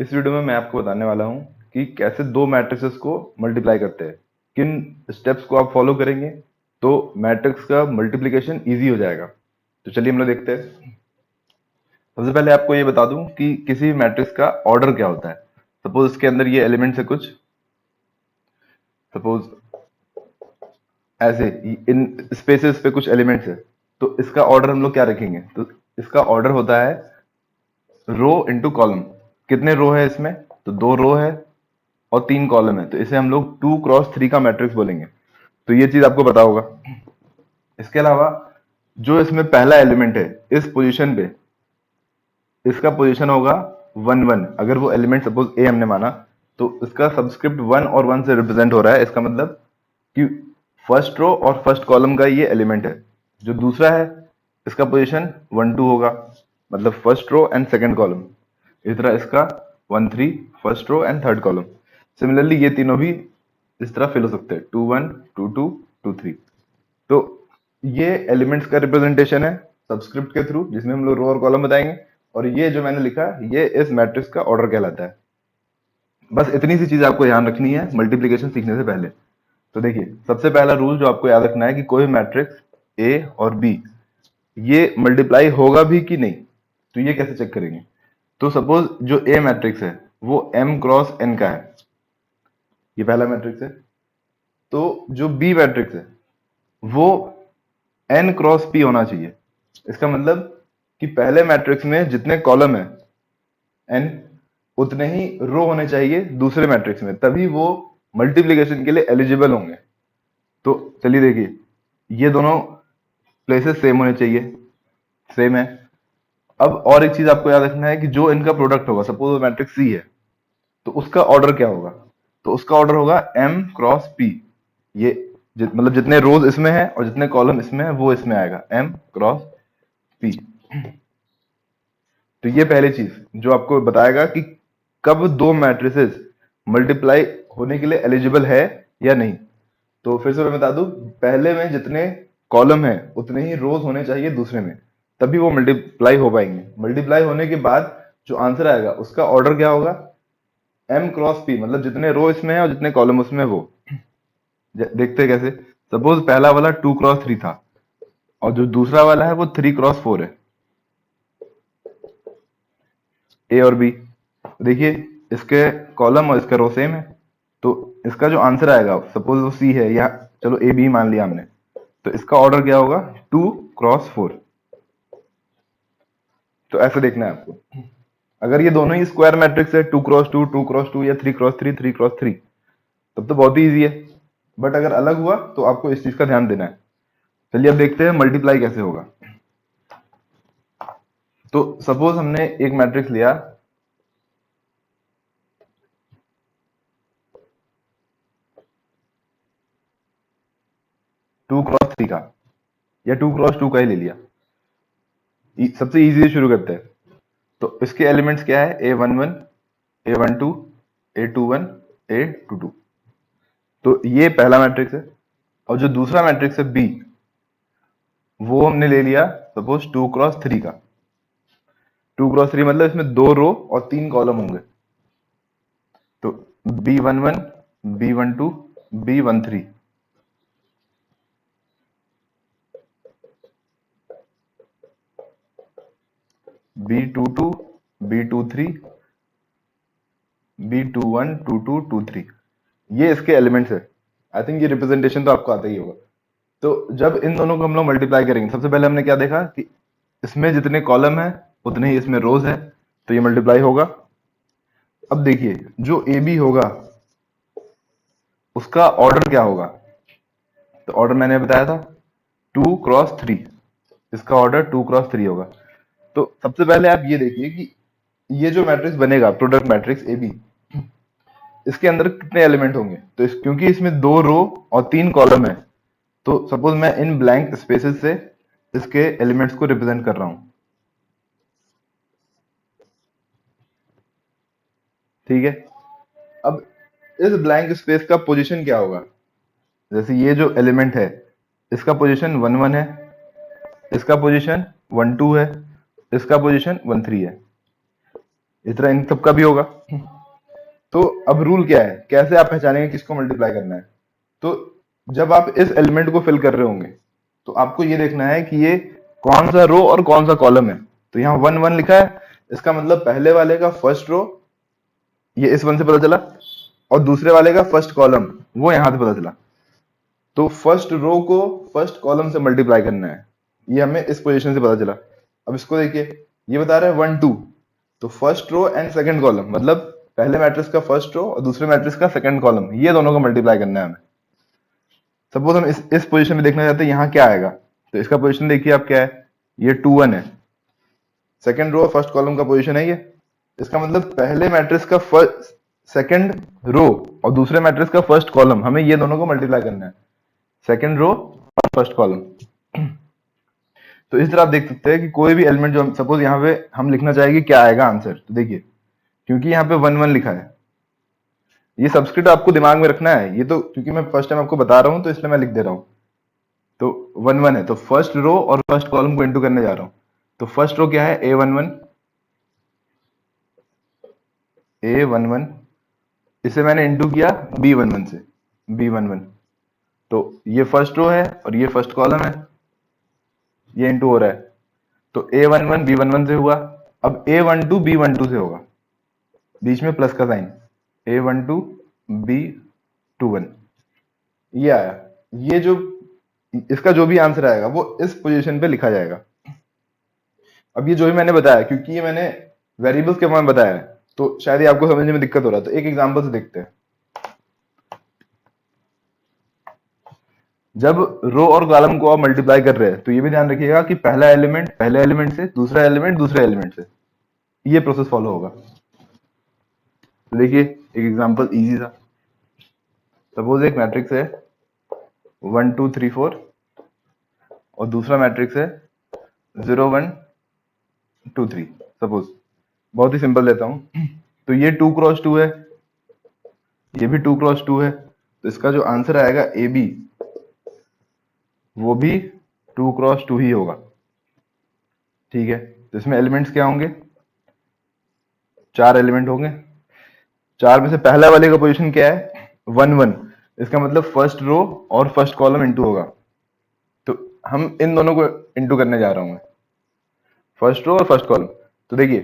इस वीडियो में मैं आपको बताने वाला हूं कि कैसे दो मैट्रिसेस को मल्टीप्लाई करते हैं। किन स्टेप्स को आप फॉलो करेंगे तो मैट्रिक्स का मल्टीप्लिकेशन इजी हो जाएगा। तो चलिए हम लोग देखते हैं। सबसे पहले आपको ये बता दूं कि किसी मैट्रिक्स का ऑर्डर क्या होता है। सपोज इसके अंदर ये एलिमेंट्स है कुछ, सपोज ऐसे इन स्पेसेस पे कुछ एलिमेंट्स है, तो इसका ऑर्डर हम लोग क्या रखेंगे। तो इसका ऑर्डर होता है रो इनटू कॉलम। कितने रो है इसमें, तो दो रो है और तीन कॉलम है, तो इसे हम लोग 2x3 का मैट्रिक्स बोलेंगे। तो ये चीज आपको पता होगा। इसके अलावा जो इसमें पहला एलिमेंट है इस पोजीशन पे, इसका पोजीशन होगा 1 1। अगर वो एलिमेंट सपोज ए हमने माना, तो इसका सबस्क्रिप्ट 1 और 1 से रिप्रेजेंट हो रहा है। इसका मतलब कि फर्स्ट रो और फर्स्ट कॉलम का ये एलिमेंट है। जो दूसरा है इसका पोजीशन 1 2 होगा, मतलब first row and second column. इस तरह इसका 1 3 first row and third column. Similarly ये तीनों भी इस तरह फिल हो सकते हैं, 2 1 2 2 2 3। तो ये एलिमेंट्स का रिप्रेजेंटेशन है सबस्क्रिप्ट के थ्रू, जिसमें हम लोग रो और कॉलम बताएंगे। और ये जो मैंने लिखा ये इस मैट्रिक्स का ऑर्डर कहलाता है। बस इतनी सी चीज आपको ध्यान रखनी है मल्टीप्लिकेशन सीखने से पहले। तो देखिए, सबसे पहला रूल जो आपको याद रखना है कि कोई मैट्रिक्स ए और बी ये मल्टीप्लाई होगा भी कि नहीं। तो ये कैसे चेक करेंगे। तो सपोज जो ए मैट्रिक्स है वो m क्रॉस n का है, ये पहला मैट्रिक्स है। तो जो बी मैट्रिक्स है वो n क्रॉस p होना चाहिए। इसका मतलब कि पहले मैट्रिक्स में जितने कॉलम है n, उतने ही रो होने चाहिए दूसरे मैट्रिक्स में, तभी वो मल्टीप्लिकेशन के लिए एलिजिबल होंगे। तो चलिए देखिए, ये दोनों प्लेसेस सेम होने चाहिए, सेम है। अब और एक चीज आपको याद रखना है कि जो इनका प्रोडक्ट होगा, सपोज वो मैट्रिक्स सी है, तो उसका ऑर्डर क्या होगा। तो उसका ऑर्डर होगा m क्रॉस p। ये मतलब जितने रोज इसमें है और जितने कॉलम इसमें है वो इसमें आएगा m क्रॉस p। तो ये पहली चीज जो आपको बताएगा कि कब दो मैट्रिसेस मल्टीप्लाई होने के लिए एलिजिबल है या नहीं। तो फिर से मैं बता दूं, पहले में जितने कॉलम है उतने ही रोज होने चाहिए दूसरे में, तभी वो मल्टीप्लाई हो पाएंगे। मल्टीप्लाई होने के बाद जो आंसर आएगा उसका ऑर्डर क्या होगा, m क्रॉस p, मतलब जितने रो इसमें है और जितने कॉलम उसमें वो। देखते हैं कैसे। सपोज पहला वाला 2x3 था और जो दूसरा वाला है वो 3x4 है, ए और बी। देखिए, इसके कॉलम और इसका रो सेम है, तो इसका जो आंसर आएगा, सपोज वो सी है या चलो ए बी मान लिया हमने, तो इसका ऑर्डर क्या होगा 2x4। तो ऐसे देखना है आपको। अगर ये दोनों ही स्क्वायर मैट्रिक्स है, 2x2 2x2 या 3x3 3x3, तब तो बहुत ही ईजी है। बट अगर अलग हुआ तो आपको इस चीज का ध्यान देना है। चलिए अब देखते हैं मल्टीप्लाई कैसे होगा। तो सपोज हमने एक मैट्रिक्स लिया 2x3 का, या 2x2 का ही ले लिया। सबसे इजी से शुरू करते हैं। तो इसके एलिमेंट्स क्या है, a11 a12 a21 a22। तो ये पहला मैट्रिक्स है। और जो दूसरा मैट्रिक्स है बी, वो हमने ले लिया सपोज 2x3 का। 2x3 मतलब इसमें दो रो और तीन कॉलम होंगे। तो b11 b12 b13। b22 b23 b21 22 23। ये इसके एलिमेंट्स है। आई थिंक ये रिप्रेजेंटेशन तो आपको आता ही होगा। तो जब इन दोनों को हम लोग मल्टीप्लाई करेंगे, सबसे पहले हमने क्या देखा कि इसमें जितने कॉलम है उतने ही इसमें रोज है, तो ये मल्टीप्लाई होगा। अब देखिए, जो ए बी होगा उसका ऑर्डर क्या होगा। तो ऑर्डर मैंने बताया था 2x3, इसका ऑर्डर 2x3 होगा। तो सबसे पहले आप ये देखिए कि ये जो मैट्रिक्स बनेगा, प्रोडक्ट मैट्रिक्स ए बी, इसके अंदर कितने एलिमेंट होंगे। तो क्योंकि इसमें दो रो और तीन कॉलम है, तो सपोज मैं इन ब्लैंक स्पेसेस से इसके एलिमेंट्स को रिप्रेजेंट कर रहा हूं। ठीक है। अब इस ब्लैंक स्पेस का पोजीशन क्या होगा। जैसे ये जो एलिमेंट है इसका पोजीशन 1 1 है, इसका पोजीशन 1 2 है, इसका पोजीशन 1 3 है। इस तरह इन सबका भी होगा। तो अब रूल क्या है, कैसे आप पहचानेंगे किसको मल्टीप्लाई करना है? तो जब आप इस एलिमेंट को फिल कर रहे होंगे तो आपको ये देखना है कि ये कौन सा रो और कौन सा कॉलम है। तो यहाँ 1 1 लिखा है, इसका मतलब पहले वाले का फर्स्ट रो ये इस 1 से पता चला, और दूसरे वाले का फर्स्ट कॉलम वो यहां से पता चला। तो फर्स्ट रो को फर्स्ट कॉलम से मल्टीप्लाई करना है, ये हमें इस पोजीशन से पता चला। अब इसको देखिए, ये बता रहा है 1 2, तो first row and second column, मतलब पहले मैट्रिक्स का फर्स्ट रो और दूसरे मैट्रिक्स का सेकंड कॉलम, ये दोनों को मल्टीप्लाई करना है हमें। सपोज हम इस पोजीशन में देखना चाहते हैं यहाँ क्या आएगा, तो इसका पोजीशन देखिए आप क्या है, ये 2 1 है, सेकंड रो और फर्स्ट कॉलम का पोजीशन है ये। इसका मतलब पहले मैट्रिक्स का फर्स्ट सेकंड रो और दूसरे मैट्रिक्स का फर्स्ट कॉलम, हमें ये दोनों को मल्टीप्लाई करना है, सेकंड रो और फर्स्ट कॉलम। तो इस तरह आप देख सकते हैं कि कोई भी एलिमेंट जो सपोज यहाँ पे हम लिखना चाहेंगे क्या आएगा आंसर, तो देखिए क्योंकि यहाँ पे 1 1 लिखा है, ये सबस्क्रिप्ट आपको दिमाग में रखना है, ये तो क्योंकि मैं फर्स्ट टाइम आपको बता रहा हूँ तो इसलिए मैं लिख दे रहा हूँ। तो 1 1 है, तो फर्स्ट रो और फर्स्ट कॉलम को इंटू करने जा रहा हूँ। तो फर्स्ट रो क्या है, A11 A11, इसे मैंने इंटू किया B11 से, B11, तो ये फर्स्ट रो है और ये फर्स्ट कॉलम है, ये इंटू हो रहा है। तो A11 B11 से हुआ, अब A12 B12 से होगा, बीच में प्लस का साइन, A12 B21, ये आया। ये जो इसका जो भी आंसर आएगा वो इस पोजीशन पे लिखा जाएगा। अब ये जो भी मैंने बताया, क्योंकि ये मैंने वेरिएबल्स के बारे में बताया है तो शायद ये आपको समझने में दिक्कत हो रहा है, तो एक एग्जांपल से देखते हैं। जब रो और कॉलम को आप मल्टीप्लाई कर रहे हैं तो ये भी ध्यान रखिएगा कि पहला एलिमेंट पहले एलिमेंट से, दूसरा एलिमेंट दूसरे एलिमेंट से, ये प्रोसेस फॉलो होगा। तो देखिए एक एग्जांपल इजी था, सपोज एक मैट्रिक्स है 1 2 3 4 और दूसरा मैट्रिक्स है 0 1 2 3, सपोज बहुत ही सिंपल लेता हूं। तो ये 2 क्रॉस 2 है, ये भी 2 क्रॉस 2 है, तो इसका जो आंसर आएगा ए बी वो भी 2 क्रॉस 2 ही होगा। ठीक है, तो इसमें एलिमेंट्स क्या होंगे, 4 एलिमेंट होंगे। 4 में से पहला वाले का पोजीशन क्या है, 1 1, इसका मतलब फर्स्ट रो और फर्स्ट कॉलम इंटू होगा। तो हम इन दोनों को इंटू करने जा रहा हूं मैं, फर्स्ट रो और फर्स्ट कॉलम। तो देखिए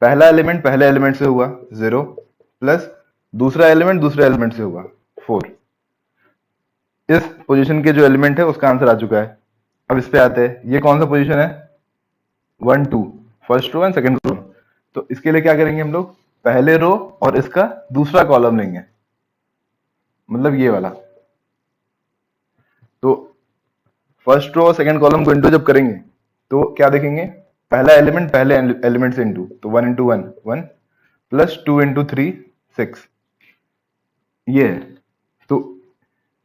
पहला एलिमेंट पहले एलिमेंट से हुआ 0, प्लस दूसरा एलिमेंट दूसरे एलिमेंट से हुआ 4। इस पोजीशन के जो एलिमेंट है उसका आंसर आ चुका है। अब इस पे आते हैं, ये कौन सा पोजीशन है, 1 2, first row and second row. तो इसके लिए क्या करेंगे हम लोग, पहले रो और इसका दूसरा कॉलम लेंगे, मतलब ये वाला। तो फर्स्ट रो और सेकंड कॉलम को इंटू जब करेंगे तो क्या देखेंगे, पहला एलिमेंट पहले एलिमेंट से इंटू, तो 1 इंटू 1 1, प्लस 2 इंटू 3 6, ये है। तो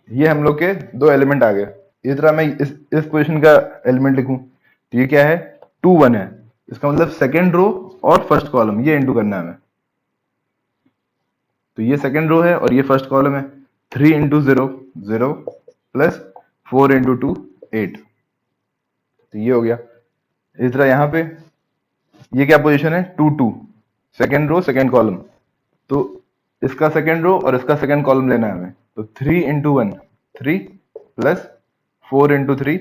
ये हम लोग के दो एलिमेंट आ गए। इस तरह मैं इस पोजीशन का एलिमेंट लिखूं तो ये क्या है, 2 1 है, इसका मतलब सेकंड रो और फर्स्ट कॉलम ये इंटू करना है हमें। तो ये सेकंड रो है और ये फर्स्ट कॉलम है, 3 इंटू 0 0, प्लस 4 इंटू 2 8, तो ये हो गया। इस तरह यहाँ पे ये क्या पोजीशन है, 2 2, सेकंड रो सेकंड कॉलम, तो इसका सेकंड रो और इसका सेकंड कॉलम लेना है हमें। तो 3 इंटू 1 3, प्लस 4 इंटू 3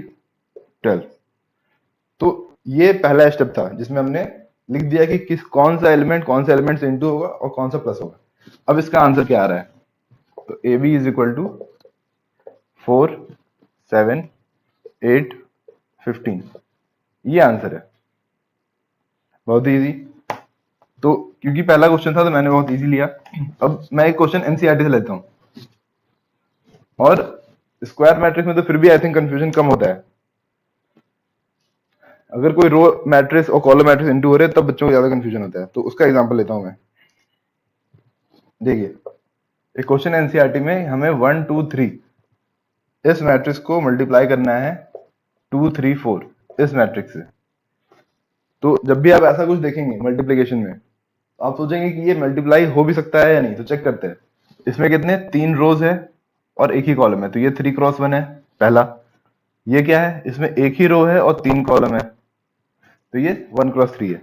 12। तो ये पहला स्टेप था जिसमें हमने लिख दिया कि कौन सा एलिमेंट से इंटू होगा और कौन सा प्लस होगा। अब इसका आंसर क्या आ रहा है, तो A B is equal to 4 7 8 15, ये आंसर है। बहुत ही इजी। तो क्योंकि पहला क्वेश्चन था तो मैंने बहुत इजी लिया। अब मैं एक क्वेश्चन एनसीईआरटी से लेता हूं, और स्क्वायर मैट्रिक्स में तो फिर भी आई थिंक कंफ्यूजन कम होता है। अगर कोई रो मैट्रिक्स और कॉलम मैट्रिक्स इंटू हो रहे हैं तब बच्चों को ज्यादा कंफ्यूजन होता है। तो उसका एग्जांपल लेता हूं मैं। देखिए एक क्वेश्चन एनसीईआरटी में हमें 1 2 3 इस मैट्रिक्स को मल्टीप्लाई करना है 2 3 4 इस मैट्रिक्स से। तो जब भी आप ऐसा कुछ देखेंगे मल्टीप्लीकेशन में तो आप सोचेंगे कि ये मल्टीप्लाई हो भी सकता है या नहीं। तो चेक करते हैं, इसमें कितने 3 रोज है और एक ही कॉलम है, तो ये 3 क्रॉस 1 है पहला। ये क्या है, इसमें एक ही रो है और 3 कॉलम है, तो ये 1 क्रॉस 3 है।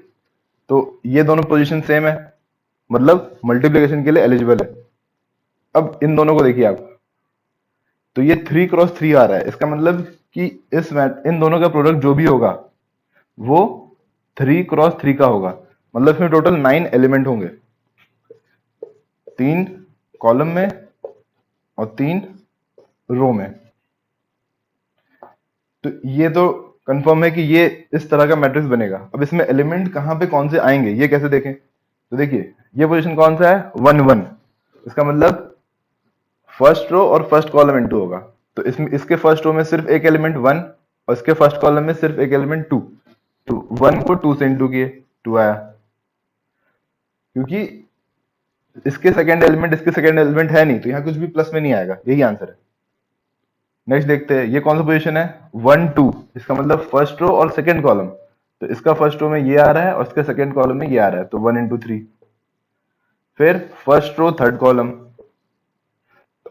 तो ये दोनों पोजीशन सेम है, मतलब मल्टीप्लिकेशन के लिए एलिजिबल है। अब इन दोनों को देखिए आप, तो ये 3 क्रॉस 3 आ रहा है, इसका मतलब कि इन दोनों का प्रोडक्ट जो भी होगा वो 3 क्रॉस 3 का होगा, मतलब इसमें टोटल 9 एलिमेंट होंगे, 3 कॉलम में और 3 रो में। तो ये तो कंफर्म है कि ये इस तरह का मैट्रिक्स बनेगा। अब इसमें एलिमेंट कहाँ पे कौन से आएंगे ये कैसे देखें? तो देखिए ये पोजीशन कौन सा है, 1 1, इसका मतलब फर्स्ट रो और फर्स्ट कॉलम इनटू होगा। तो इसमें इसके फर्स्ट रो में सिर्फ एक एलिमेंट 1 और इसके फर्स्ट कॉलम में सिर्फ एक एलिमेंट 2। तो 1 को 2 से इनटू किए, 2 आया, क्योंकि इसके सेकंड एलिमेंट है नहीं, तो यहाँ कुछ भी प्लस में नहीं आएगा, यही आंसर है। नेक्स्ट देखते हैं, ये कौन सा पोजीशन है, 1 2, इसका मतलब फर्स्ट रो और सेकंड कॉलम। तो इसका फर्स्ट रो में ये आ रहा है और इसके सेकंड कॉलम में ये आ रहा है, तो 1 इंटू 3। फिर first row third column,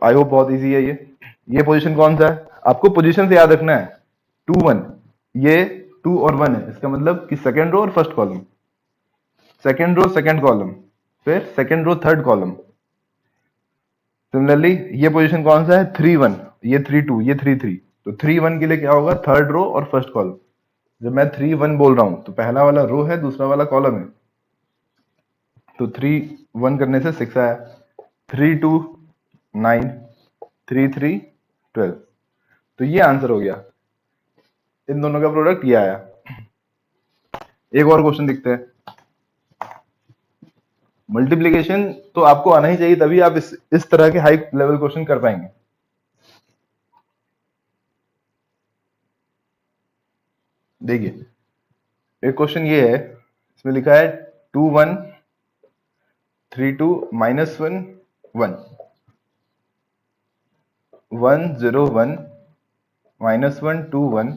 I hope बहुत इजी है ये पोजीशन कौन सा है, आपको पोजीशन से याद रखना है, 2 1, ये 2 और 1 है, इसका मतलब कि सेकंड रो और first column, second row second column, फिर second row third column. Similarly ये पोजीशन कौन सा है, 3 1, ये 3 2, ये 3 3। तो 3 1 के लिए क्या होगा, थर्ड रो और फर्स्ट कॉलम। जब मैं 3 1 बोल रहा हूं तो पहला वाला रो है, दूसरा वाला कॉलम है, तो 3 1 करने से 6 आया, 3 2 9, 3 3 12। तो ये आंसर हो गया, इन दोनों का प्रोडक्ट ये आया। एक और क्वेश्चन देखते हैं। मल्टीप्लिकेशन तो आपको आना ही चाहिए, तभी आप इस तरह के हाई लेवल क्वेश्चन कर पाएंगे। देखिए एक क्वेश्चन ये है, इसमें लिखा है 2 1 3 2 -1 1 1 0 1 -1 2 1,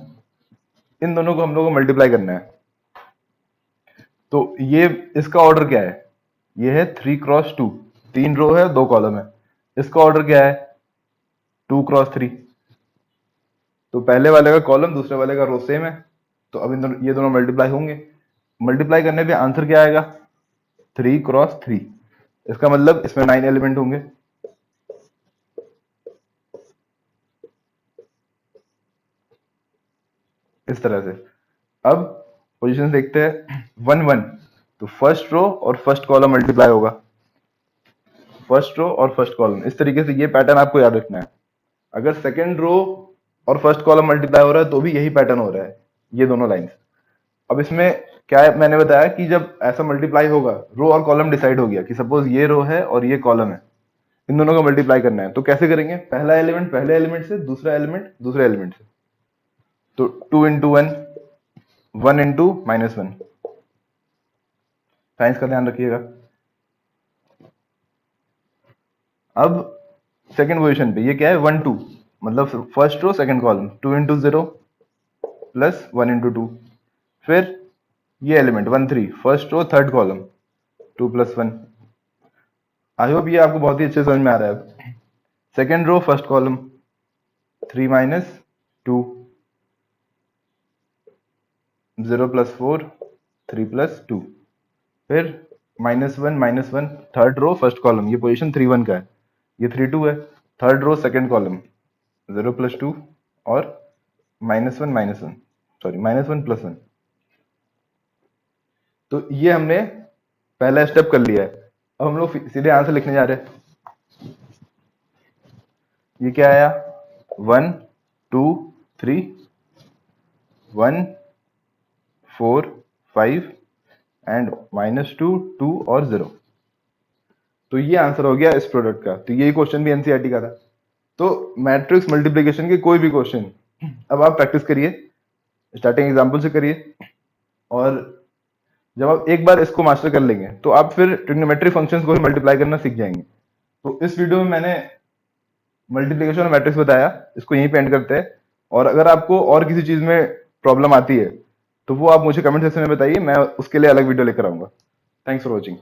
इन दोनों को हम लोग को मल्टीप्लाई करना है। तो ये इसका ऑर्डर क्या है, ये है 3 क्रॉस 2, 3 रो है 2 कॉलम है, इसका ऑर्डर क्या है, 2 क्रॉस 3। तो पहले वाले का कॉलम दूसरे वाले का रो सेम है, तो अब ये दोनों मल्टीप्लाई होंगे। मल्टीप्लाई करने पे आंसर क्या आएगा, 3 क्रॉस 3, इसका मतलब इसमें 9 एलिमेंट होंगे। इस तरह से अब पोजीशन देखते हैं, 1 1, तो फर्स्ट रो और फर्स्ट कॉलम मल्टीप्लाई होगा, फर्स्ट रो और फर्स्ट कॉलम, इस तरीके से ये पैटर्न आपको याद रखना है। अगर सेकंड रो और फर्स्ट कॉलम मल्टीप्लाई हो रहा है तो भी यही पैटर्न हो रहा है, ये दोनों लाइंस। अब इसमें क्या है, मैंने बताया कि जब ऐसा मल्टीप्लाई होगा, रो और कॉलम डिसाइड हो गया कि सपोज ये रो है और ये कॉलम है, इन दोनों को मल्टीप्लाई करना है, तो कैसे करेंगे, पहला एलिमेंट पहले एलिमेंट से, दूसरा एलिमेंट दूसरे एलिमेंट से। तो 2 इंटू 1, 1 इंटू -1, साइंस का ध्यान रखिएगा। अब सेकंड पोजीशन पे ये क्या है, 1 2, मतलब first row second column, 2 into 0 plus 1 into 2। फिर ये element 1 3, first row third column, 2 plus 1। I hope ये आपको बहुत ही अच्छे समझ में आ रहा है। Second row first column, 3 minus 2, 0 plus 4, 3 plus 2। फिर -1 थर्ड रो फर्स्ट कॉलम, ये पोजीशन 3 1 का है, ये 3 2 है, third row second column, 0 plus 2 और -1 प्लस 1। तो ये हमने पहला स्टेप कर लिया है। अब हम लोग सीधे आंसर लिखने जा रहे हैं। ये क्या आया, 1 2 3 1 4 5 एंड -2 2 और 0। तो ये आंसर हो गया इस प्रोडक्ट का। तो यही क्वेश्चन भी एनसीईआरटी का था। तो मैट्रिक्स मल्टीप्लिकेशन के कोई भी क्वेश्चन अब आप प्रैक्टिस करिए, स्टार्टिंग एग्जांपल से करिए, और जब आप एक बार इसको मास्टर कर लेंगे तो आप फिर ट्रिग्नोमेट्रिक फंक्शंस को भी मल्टीप्लाई करना सीख जाएंगे। तो इस वीडियो में मैंने मल्टीप्लिकेशन और मैट्रिक्स बताया, इसको यहीं पे एंड करते हैं। और अगर आपको और किसी चीज में प्रॉब्लम आती है तो वो आप मुझे कमेंट सेक्शन में बताइए, मैं उसके लिए अलग वीडियो लेकर आऊंगा। Thanks for watching.